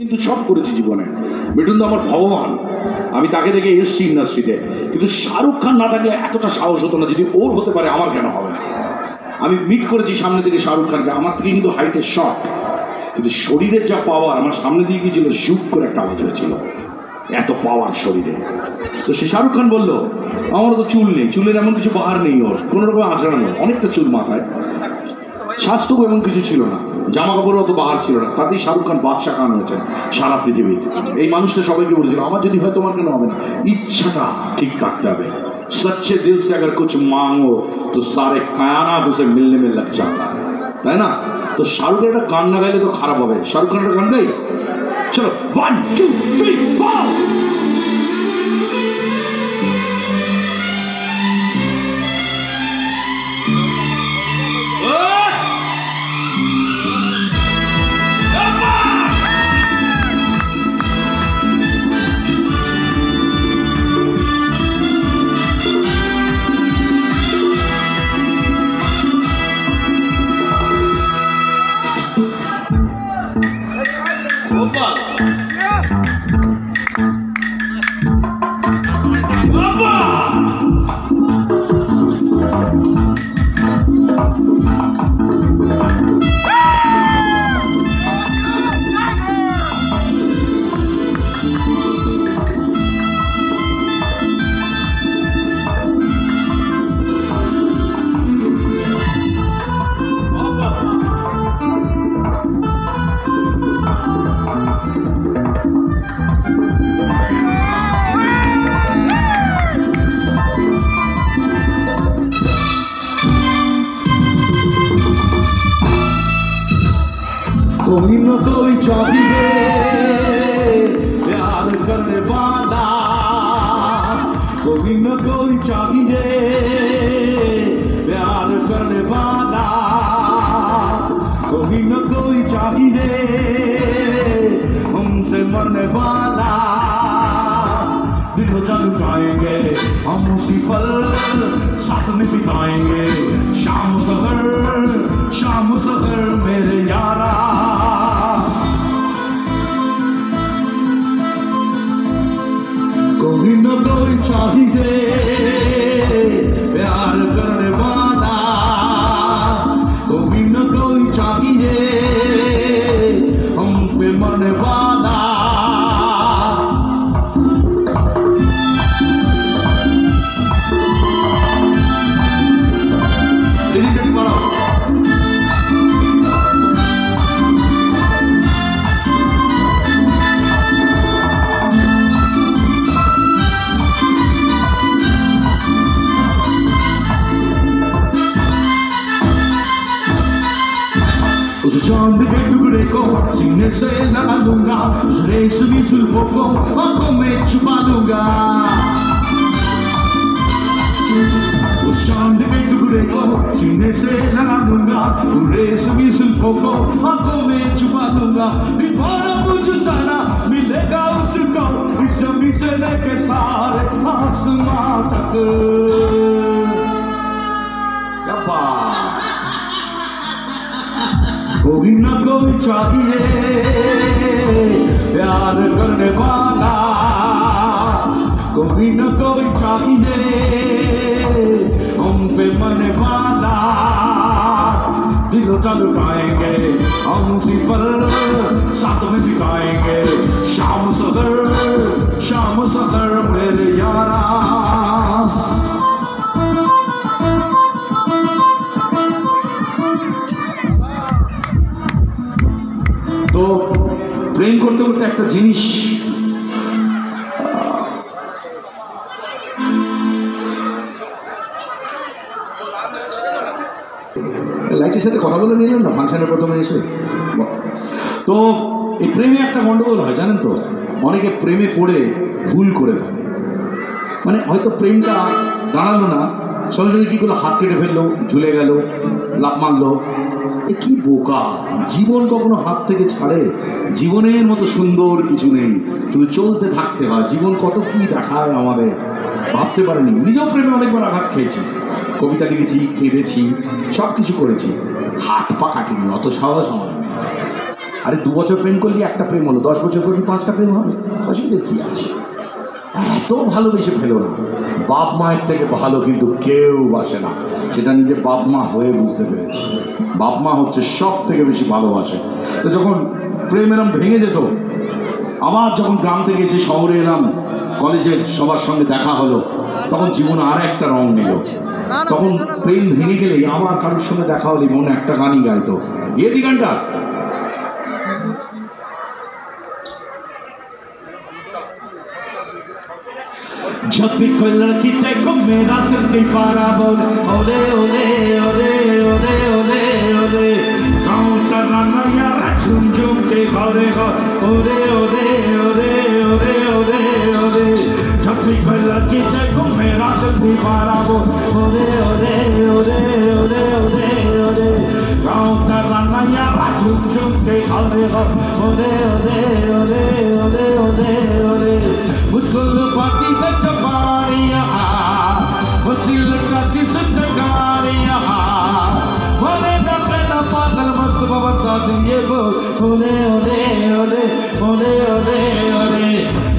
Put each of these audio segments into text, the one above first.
কিন্তু সব করেছি জীবনে। মিঠুন তো আমার ভগবান, আমি তাকে দেখে এসছি ইন্ডাস্ট্রিতে, কিন্তু শাহরুখ খান না থাকলে এতটা সাহস হতো না। যদি ওর হতে পারে আমার কেন হবে না? আমি মিট করেছি সামনে থেকে শাহরুখ খানকে, আমার থেকে কিন্তু হাইটের শর্ট, কিন্তু শরীরের যা পাওয়ার, আমার সামনে দিয়ে গিয়েছিল শুট করে একটা আওয়াজ হয়েছিল, এত পাওয়ার শরীরে। তো সে শাহরুখ খান বললো আমারও তো চুল নেই, চুলের এমন কিছু বাহার নেই, ওর কোনো রকম আচরণ, অনেকটা চুল মাথায়, স্বাস্থ্য এমন কিছু ছিল না, জামা কাপড়ও অত বাহার ছিল না, তাতেই শাহরুখ খান বাদশা খান হয়েছে সারা পৃথিবী। এই মানুষটা সবাইকে বলেছিল আমার যদি হয় তোমার কেন হবে না, ইচ্ছাটা ঠিক রাখতে হবে। সচ্চে দিল সে अगर कुछ मांगो तो सारे कायनात उसे मिलने में लग जाता है, তাই না? তো শাহরুখের একটা গান না গাইলে তো খারাপ হবে। শাহরুখ খানের একটা গান গাই, চলো 1 2 3 4। कोई न कोई चाहिए प्यार करने वाला, कोई न कोई चाहिए प्यार करने वाला, कोई न कोई चाहिए हमसे मरने वाला। दिनों चल जाएंगे हम उसी पल साथ में बिताएंगे, शाम सगर मेरे यारा। कोई न कोई चाहिए प्यार करने वाला, कोई न कोई चाहिए हम पे मरने वाला। उस चांद के टुकड़े को सीने से लगा लूंगा, उस रेशमी जुल्फों को आंखों में छुपा दूंगा। उस चांद के टुकड़े को सीने से लगा दूंगा, उस रेशमी जुल्फों को आंखों में छुपा दूंगा। दीवाना मुझ सारा मिलेगा उसको, इस जमीन से लेके सारे आसमां तक। कोई न कोई चाहिए प्यार करने वाला, कोई न कोई चाहिए हम पे मरने वाला। दिलों चल उठाएंगे हम उसी पर साथ में बिताएंगे, शाम सगर मेरे यारा। तो প্রেম করতে করতে একটা জিনিস লাইটের সাথে কথা বলে নিলাম না ফাংশনের প্রথমে এসে। তো এই প্রেমে একটা গন্ডগোল হয় জানেন তো, অনেকে প্রেমে পড়ে ভুল করে ফেলে, মানে হয়তো প্রেমটা দাঁড়ালো না, সঙ্গে সঙ্গে কী করলো হাত কেটে ফেললো, ঝুলে গেল, লাফ মারলো। এ কি বোকা, জীবন কখনো হাত থেকে ছাড়ে? জীবনের মতো সুন্দর কিছু নেই, শুধু চলতে থাকতে হয়। জীবন কত কি দেখায় আমাদের ভাবতে পারিনি। নিজেও প্রেমে অনেকবার আঘাত খেয়েছি, কবিতা লিখেছি, কেঁদেছি, সব কিছু করেছি, হাত পা কাটিনি, অত সহজ হয়। আরে 2 বছর প্রেম করলি একটা প্রেম হলো, 10 বছর করলি 5টা প্রেম হবে, অসুবিধা কি আছে? এত ভালোবেসে ফেলো না। বাপ মায়ের থেকে ভালো কিন্তু কেউ বাসে না, সেটা নিজে বাপ মা হয়ে বুঝতে পেরেছি। বাপ মা হচ্ছে সব থেকে বেশি ভালোবাসে। তো যখন প্রেম এরম ভেঙে যেত, আবার যখন গ্রাম থেকে এসে শহরে এলাম, কলেজের সবার সঙ্গে দেখা হলো, তখন জীবনে আর একটা রং নিল। তখন প্রেম ভেঙে গেলে আবার কারোর সঙ্গে দেখা হলে মনে একটা গানই গাইতো, এই গানটা जब भी कोई लड़की देखो मेरा दिल दीवाना बोले ओले ओले ओले ओले ओले ओले गाँव तराना यार झूम झूम के घरे ओले ओले ओले ओले ओले ओले जब भी कोई लड़की देखो मेरा दिल दीवाना बोले ओले ओले ओले ओले ओले गाँव तराना यार झूम झूम के घरे ओले ओले ओले ओले ओले ओले मुझको लुभाती है जबारियाँ, वसील करती सुंदरगारियाँ, बोले ना तेरा पागल मस्त बता दिए वो ओले ओले ओले ओले ओले ओले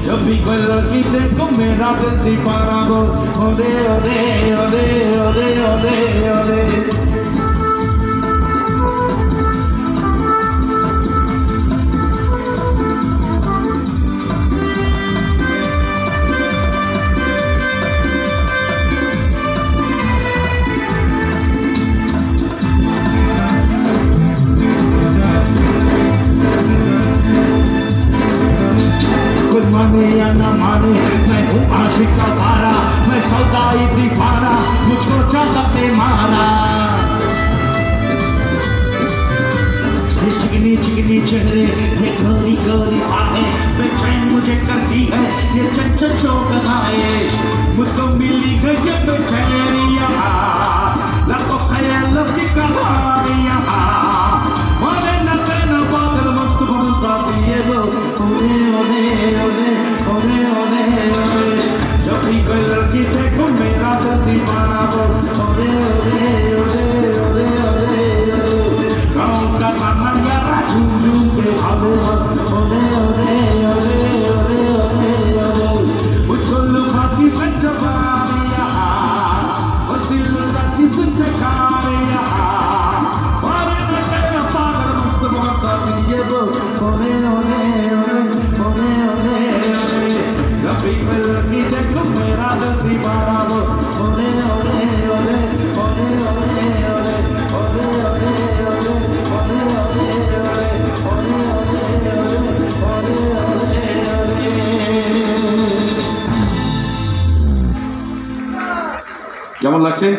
जब भी कोई लड़की देखो मेरा दिल दीवाना बोले ओले ओले ओले ओले ओले माने या न माने मैं हूँ आशिक का तारा, मैं सौदाई दीवाना, मुझको चाहत ने मारा। ये चिकनी चिकनी चेहरे, ये गोरी गोरी बाहें, बेचैन मुझे करती है ये चंचल चौक आए। मुझको मिली गई ये बेचैनियाँ, लाखों ख्यालों की कहानियाँ, मारे न तेरा पागल मस्त बनता दिए वो ओले ओले ओले ओले ओले ओले जब भी कोई लड़की देखो मेरा दिल दीवाना ओले ओले ओले ओले ओले गाँव का गाना यारा झूम झूम के भागे ओले ओले ओले ओले ओले ओले मुझको लुभाती है जबारियाँ, वसील करती सुंदरगारियाँ, मारे न तेरा पागल मस्त बनता दिए वो ओले ओले ओले ओले ओले ओले जब भी कोई लड़की देखो मेरा दिल दीवाना ओले ओले ओले ओले ओले ओले ओले ओले ओले ओले ओले ओले ओले ओले केमन लागছে?